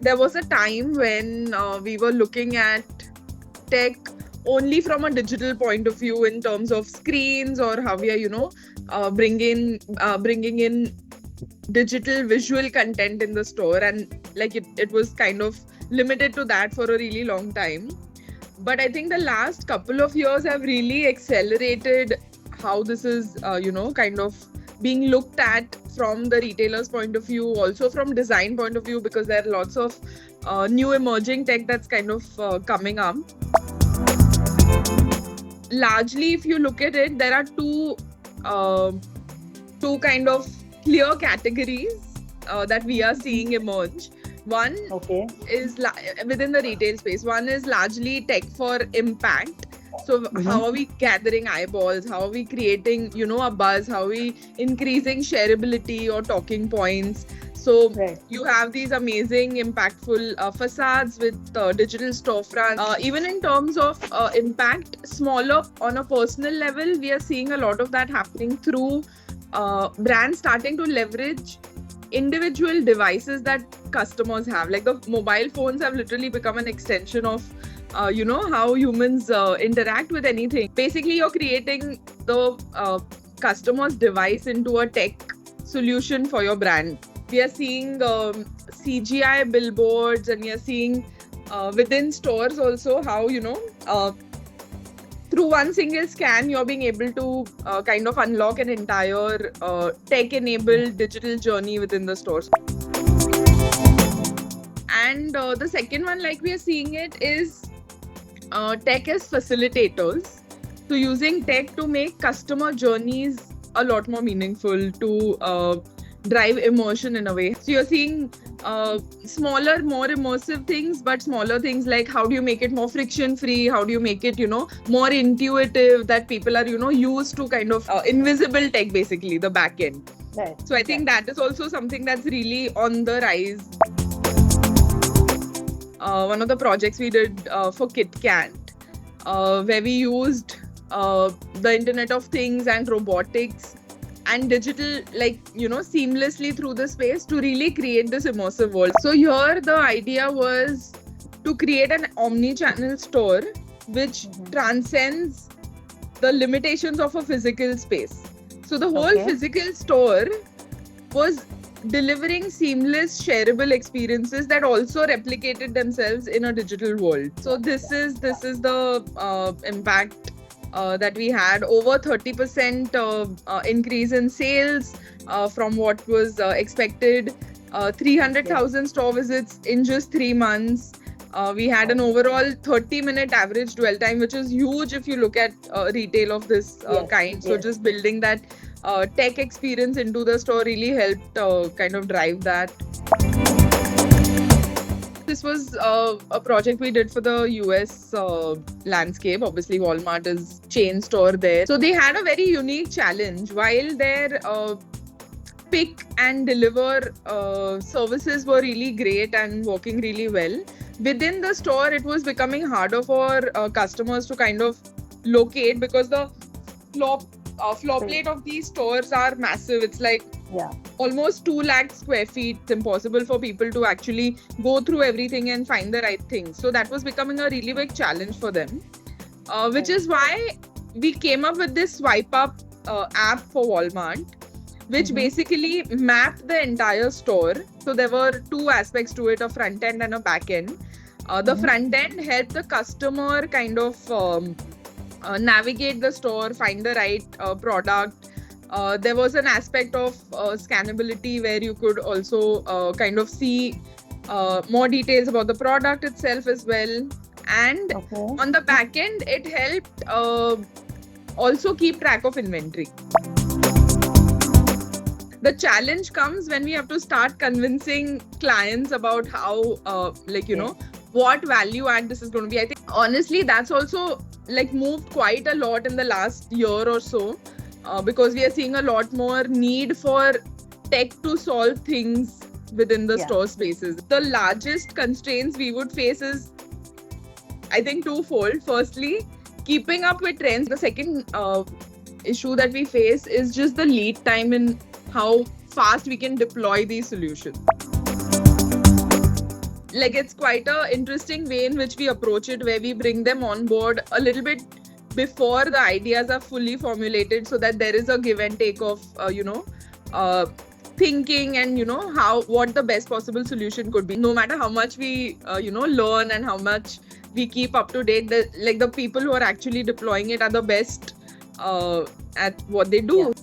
there was a time when we were looking at tech only from a digital point of view in terms of screens or how we are, bringing in digital visual content in the store, and like it was kind of limited to that for a really long time. But I think the last couple of years have really accelerated how this is, kind of being looked at from the retailer's point of view, also from design point of view, because there are lots of new emerging tech that's kind of coming up. Largely, if you look at it, there are two kind of clear categories that we are seeing emerge. One is within the retail space. One is largely tech for impact. So how are we gathering eyeballs? How are we creating, a buzz? How are we increasing shareability or talking points? So you have these amazing, impactful facades with digital storefronts. Even in terms of impact, smaller on a personal level, we are seeing a lot of that happening through brands starting to leverage individual devices that customers have. Like the mobile phones have literally become an extension of how humans interact with anything. Basically, you're creating the customer's device into a tech solution for your brand. We are seeing CGI billboards, and we are seeing within stores also how, through one single scan, you're being able to kind of unlock an entire tech-enabled digital journey within the stores. And the second one, like we are seeing it, is tech as facilitators. So using tech to make customer journeys a lot more meaningful, to drive immersion in a way. So you're seeing smaller, more immersive things, but smaller things like how do you make it more friction-free? How do you make it, more intuitive, that people are, used to kind of invisible tech, basically, the back end. Right. So I think that is also something that's really on the rise. One of the projects we did for KitKat, where we used the Internet of Things and robotics and digital, seamlessly through the space to really create this immersive world. So here the idea was to create an omni-channel store which transcends the limitations of a physical space. So the whole physical store was delivering seamless, shareable experiences that also replicated themselves in a digital world. So this is the impact that we had. Over 30% increase in sales from what was expected. 300,000 store visits in just 3 months. We had an overall 30-minute average dwell time, which is huge if you look at retail of this kind. So just building that tech experience into the store really helped kind of drive that. This was a project we did for the US landscape. Obviously, Walmart is chain store there. So they had a very unique challenge. While their pick and deliver services were really great and working really well, within the store, it was becoming harder for customers to kind of locate, because the floor plate of these stores are massive. It's like almost 2 lakh square feet. It's impossible for people to actually go through everything and find the right thing. So that was becoming a really big challenge for them, which is why we came up with this swipe up app for Walmart, which basically mapped the entire store. So there were 2 aspects to it, a front end and a back end. The front end helped the customer kind of navigate the store, find the right product. There was an aspect of scannability where you could also kind of see more details about the product itself as well. And on the back end, it helped also keep track of inventory. The challenge comes when we have to start convincing clients about how, what value add this is going to be. I think honestly, that's also moved quite a lot in the last year or so, because we are seeing a lot more need for tech to solve things within the store spaces. The largest constraints we would face is, I think, twofold. Firstly, keeping up with trends. The second issue that we face is just the lead time in how fast we can deploy these solutions. like it's quite a interesting way in which we approach it, where we bring them on board a little bit before the ideas are fully formulated, so that there is a give and take of thinking and what the best possible solution could be. No matter how much we learn and how much we keep up to date, the people who are actually deploying it are the best at what they do.